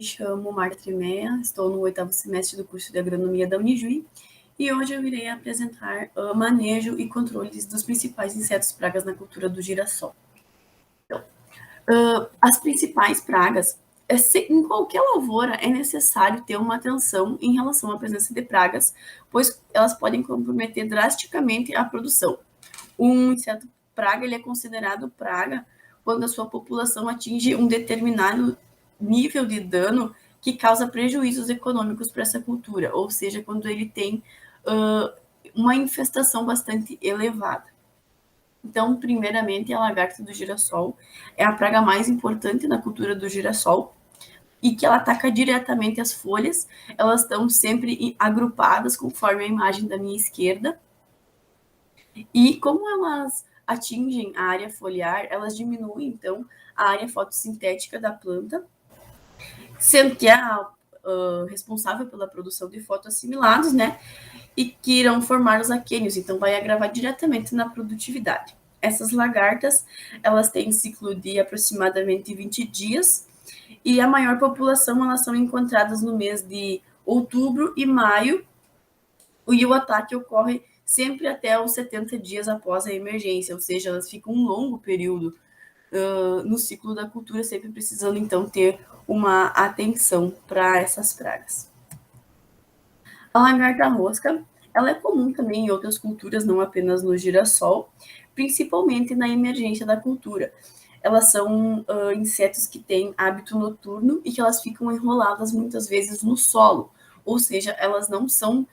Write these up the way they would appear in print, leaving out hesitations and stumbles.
Me chamo Marta Trimea, estou no 8º semestre do curso de Agronomia da Unijuí e hoje eu irei apresentar manejo e controles dos principais insetos pragas na cultura do girassol. Então, as principais pragas, em qualquer lavoura é necessário ter uma atenção em relação à presença de pragas, pois elas podem comprometer drasticamente a produção. Um inseto praga ele é considerado praga quando a sua população atinge um determinado nível de dano que causa prejuízos econômicos para essa cultura, ou seja, quando ele tem uma infestação bastante elevada. Então, primeiramente, a lagarta do girassol é a praga mais importante na cultura do girassol e que ela ataca diretamente as folhas. Elas estão sempre agrupadas, conforme a imagem da minha esquerda. E como elas atingem a área foliar, elas diminuem, então, a área fotossintética da planta, sendo que é a responsável pela produção de fotoassimilados, né? E que irão formar os aquênios, então vai agravar diretamente na produtividade. Essas lagartas, elas têm ciclo de aproximadamente 20 dias, e a maior população, elas são encontradas no mês de outubro e maio, e o ataque ocorre sempre até os 70 dias após a emergência, ou seja, elas ficam um longo período no ciclo da cultura, sempre precisando, então, ter uma atenção para essas pragas. A lagarta rosca, ela é comum também em outras culturas, não apenas no girassol, principalmente na emergência da cultura. Elas são insetos que têm hábito noturno e que elas ficam enroladas muitas vezes no solo, ou seja, elas não são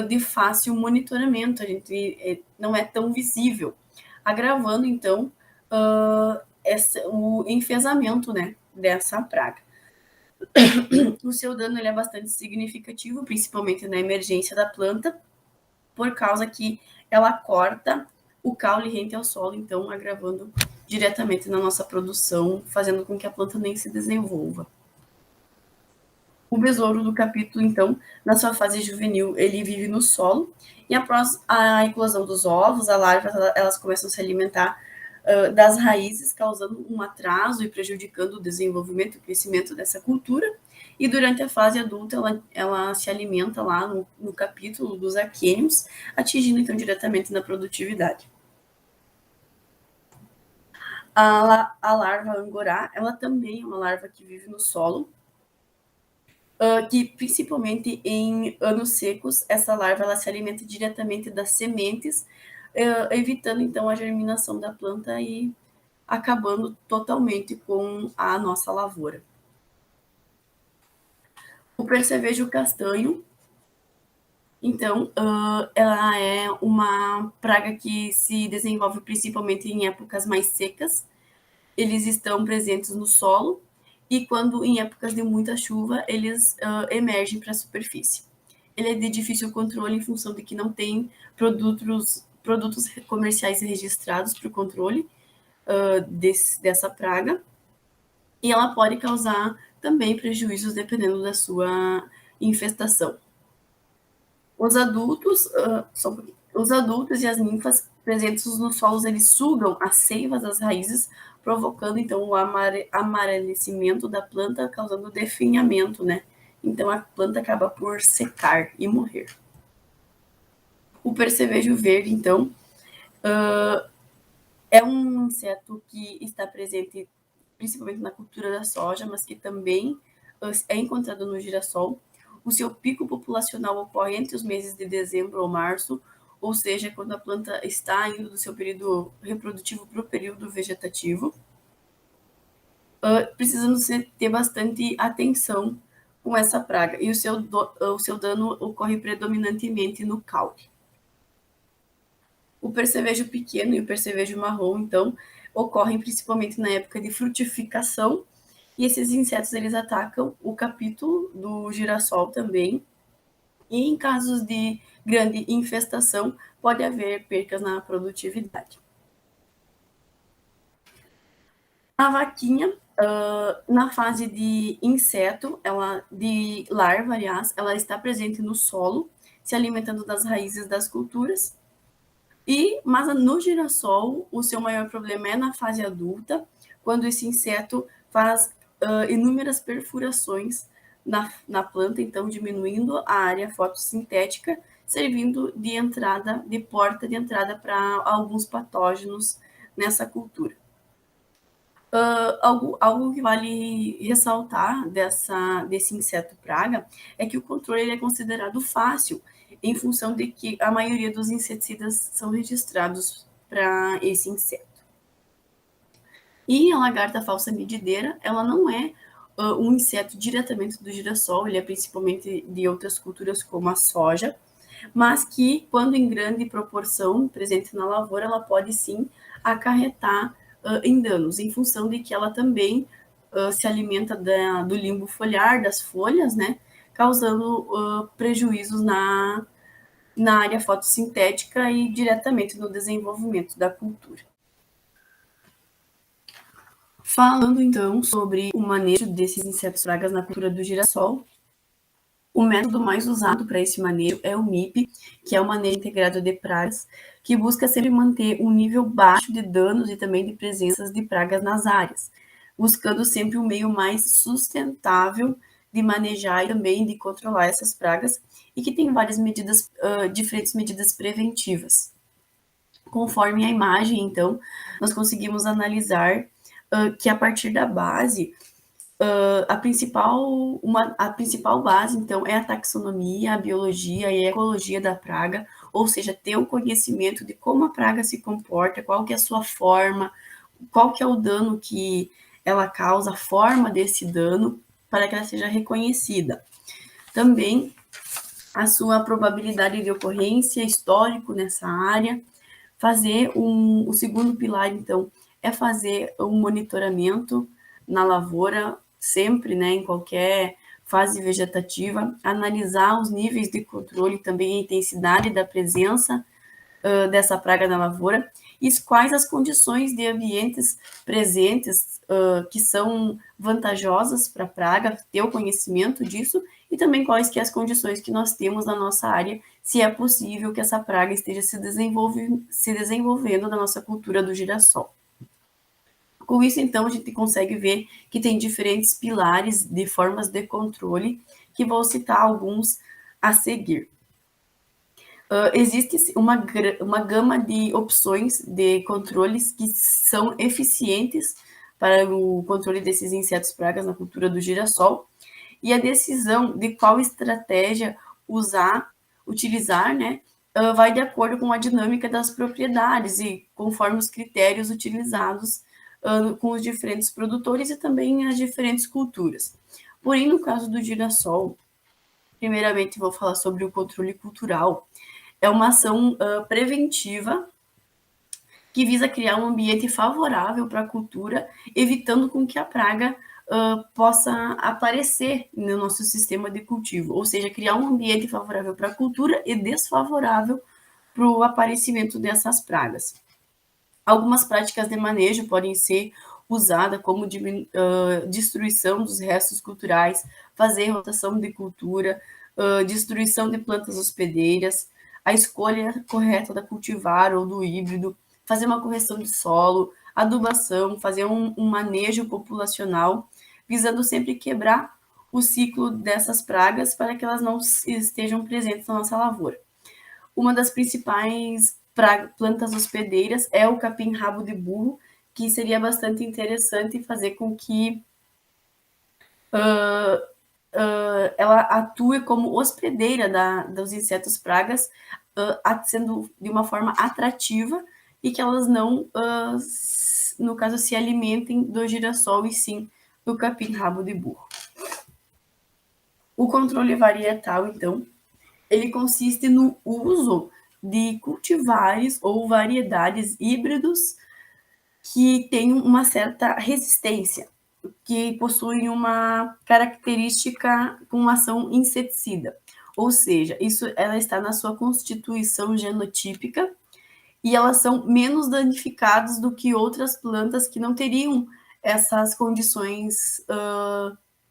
de fácil monitoramento, a gente não é tão visível, agravando, então, o enfesamento, né, dessa praga. O seu dano ele é bastante significativo, principalmente na emergência da planta, por causa que ela corta o caule rente ao solo, então agravando diretamente na nossa produção, fazendo com que a planta nem se desenvolva. O besouro do capítulo, então, na sua fase juvenil, ele vive no solo, e após a eclosão dos ovos, as larvas elas começam a se alimentar das raízes, causando um atraso e prejudicando o desenvolvimento e o crescimento dessa cultura. E durante a fase adulta, ela se alimenta lá no capítulo dos aquênios, atingindo então diretamente na produtividade. A larva angorá, ela também é uma larva que vive no solo, que principalmente em anos secos, essa larva ela se alimenta diretamente das sementes, evitando então a germinação da planta e acabando totalmente com a nossa lavoura. O percevejo castanho, então, ela é uma praga que se desenvolve principalmente em épocas mais secas. Eles estão presentes no solo e quando em épocas de muita chuva, eles emergem para a superfície. Ele é de difícil controle em função de que não tem produtos comerciais registrados para o controle dessa praga, e ela pode causar também prejuízos dependendo da sua infestação. Os adultos e as ninfas presentes nos solos, eles sugam as seivas das raízes, provocando, então, o amarelecimento da planta, causando definhamento, né? Então, a planta acaba por secar e morrer. O percevejo verde, então, é um inseto que está presente principalmente na cultura da soja, mas que também é encontrado no girassol. O seu pico populacional ocorre entre os meses de dezembro ou março, ou seja, quando a planta está indo do seu período reprodutivo para o período vegetativo. Precisamos ter bastante atenção com essa praga, e o seu dano ocorre predominantemente no caule. O percevejo pequeno e o percevejo marrom, então, ocorrem principalmente na época de frutificação, e esses insetos eles atacam o capítulo do girassol também, e em casos de grande infestação, pode haver percas na produtividade. A vaquinha, na fase de inseto, de larva, aliás, ela está presente no solo, se alimentando das raízes das culturas, mas no girassol, o seu maior problema é na fase adulta, quando esse inseto faz inúmeras perfurações na planta, então diminuindo a área fotossintética, servindo de porta de entrada para alguns patógenos nessa cultura. Algo que vale ressaltar desse inseto praga é que o controle ele é considerado fácil, em função de que a maioria dos inseticidas são registrados para esse inseto. E a lagarta falsa medideira, ela não é um inseto diretamente do girassol, ele é principalmente de outras culturas como a soja, mas que, quando em grande proporção presente na lavoura, ela pode sim acarretar em danos, em função de que ela também se alimenta do limbo foliar, das folhas, né, causando prejuízos na área fotossintética e diretamente no desenvolvimento da cultura. Falando então sobre o manejo desses insetos pragas na cultura do girassol, o método mais usado para esse manejo é o MIP, que é o manejo integrado de pragas, que busca sempre manter um nível baixo de danos e também de presenças de pragas nas áreas, buscando sempre um meio mais sustentável de manejar e também de controlar essas pragas, e que tem várias diferentes medidas preventivas. Conforme a imagem, então, nós conseguimos analisar que a partir da base, a principal base, então, é a taxonomia, a biologia e a ecologia da praga, ou seja, ter o conhecimento de como a praga se comporta, qual que é a sua forma, qual que é o dano que ela causa, a forma desse dano, para que ela seja reconhecida. Também a sua probabilidade de ocorrência, histórico nessa área. O segundo pilar, então, é fazer um monitoramento na lavoura, sempre, né, em qualquer fase vegetativa, analisar os níveis de controle, também a intensidade da presença dessa praga na lavoura, e quais as condições de ambientes presentes que são vantajosas para a praga, ter o conhecimento disso, e também quais que as condições que nós temos na nossa área, se é possível que essa praga esteja se desenvolvendo na nossa cultura do girassol. Com isso, então, a gente consegue ver que tem diferentes pilares de formas de controle, que vou citar alguns a seguir. Existe uma gama de opções de controles que são eficientes para o controle desses insetos pragas na cultura do girassol, e a decisão de qual estratégia utilizar, né, vai de acordo com a dinâmica das propriedades e conforme os critérios utilizados com os diferentes produtores e também as diferentes culturas. Porém, no caso do girassol, primeiramente vou falar sobre o controle cultural. É uma ação preventiva que visa criar um ambiente favorável para a cultura, evitando com que a praga possa aparecer no nosso sistema de cultivo, ou seja, criar um ambiente favorável para a cultura e desfavorável para o aparecimento dessas pragas. Algumas práticas de manejo podem ser usadas como destruição dos restos culturais, fazer rotação de cultura, destruição de plantas hospedeiras, a escolha correta da cultivar ou do híbrido, fazer uma correção de solo, adubação, fazer um manejo populacional, visando sempre quebrar o ciclo dessas pragas para que elas não estejam presentes na nossa lavoura. Uma das principais plantas hospedeiras é o capim-rabo de burro, que seria bastante interessante fazer com que ela atue como hospedeira dos insetos pragas, sendo de uma forma atrativa e que elas não, no caso, se alimentem do girassol e sim do capim-rabo de burro. O controle varietal, então, ele consiste no uso de cultivares ou variedades híbridos que têm uma certa resistência, que possuem uma característica com ação inseticida. Ou seja, ela está na sua constituição genotípica e elas são menos danificadas do que outras plantas que não teriam essas condições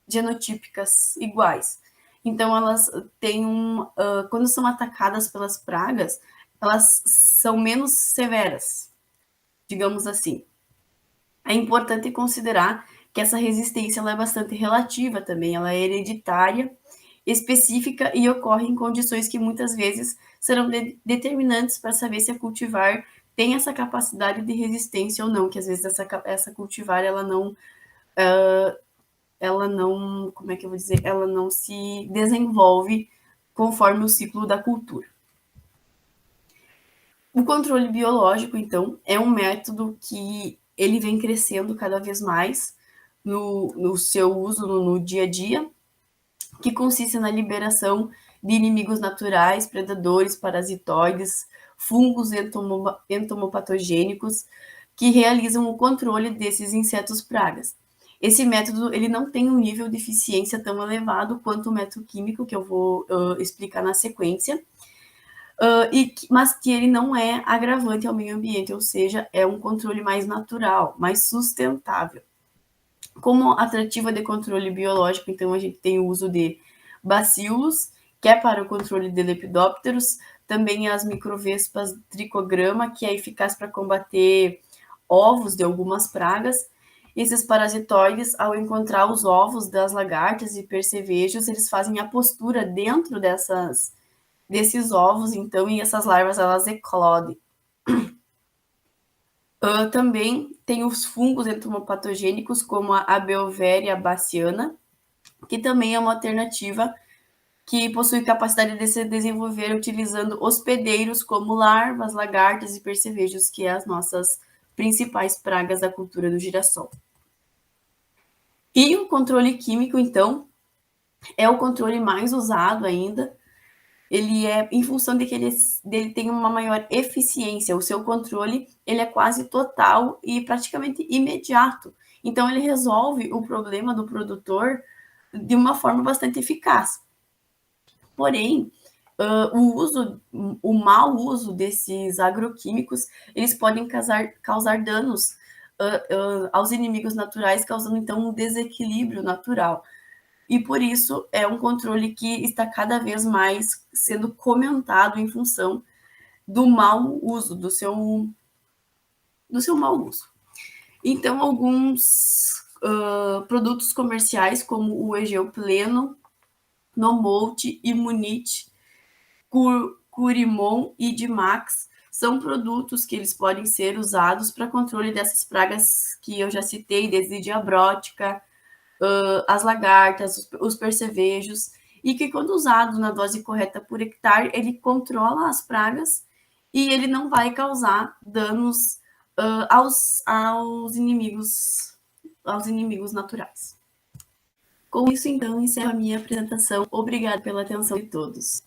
genotípicas iguais. Então, elas têm quando são atacadas pelas pragas, elas são menos severas, digamos assim. É importante considerar que essa resistência ela é bastante relativa também, ela é hereditária, específica e ocorre em condições que muitas vezes serão determinantes para saber se a cultivar tem essa capacidade de resistência ou não, que às vezes essa cultivar ela não, como é que eu vou dizer, ela não se desenvolve conforme o ciclo da cultura. O controle biológico, então, é um método que ele vem crescendo cada vez mais no seu uso no dia a dia, que consiste na liberação de inimigos naturais, predadores, parasitoides, fungos entomopatogênicos, que realizam o controle desses insetos pragas. Esse método ele não tem um nível de eficiência tão elevado quanto o método químico, que eu vou explicar na sequência, mas que ele não é agravante ao meio ambiente, ou seja, é um controle mais natural, mais sustentável. Como atrativa de controle biológico, então a gente tem o uso de bacilos, que é para o controle de lepidópteros, também as microvespas tricograma, que é eficaz para combater ovos de algumas pragas. Esses parasitoides, ao encontrar os ovos das lagartas e percevejos, eles fazem a postura dentro desses ovos, então, e essas larvas elas eclodem. Também tem os fungos entomopatogênicos, como a Abelvéria baciana, que também é uma alternativa que possui capacidade de se desenvolver utilizando hospedeiros como larvas, lagartas e percevejos, que é as nossas principais pragas da cultura do girassol. E o controle químico, então, é o controle mais usado ainda. Ele é em função de que ele tem uma maior eficiência, o seu controle ele é quase total e praticamente imediato. Então ele resolve o problema do produtor de uma forma bastante eficaz. Porém, o mau uso desses agroquímicos, eles podem causar danos aos inimigos naturais, causando então um desequilíbrio natural. E por isso é um controle que está cada vez mais sendo comentado em função do mau uso, do seu mau uso. Então, alguns produtos comerciais, como o Egeu Pleno, Nomolt, Imunite, Curimon e Dimax, são produtos que eles podem ser usados para controle dessas pragas que eu já citei, desde diabrótica, as lagartas, os percevejos, e que quando usado na dose correta por hectare, ele controla as pragas e ele não vai causar danos aos inimigos naturais. Com isso, então, encerro a minha apresentação. Obrigada pela atenção de todos.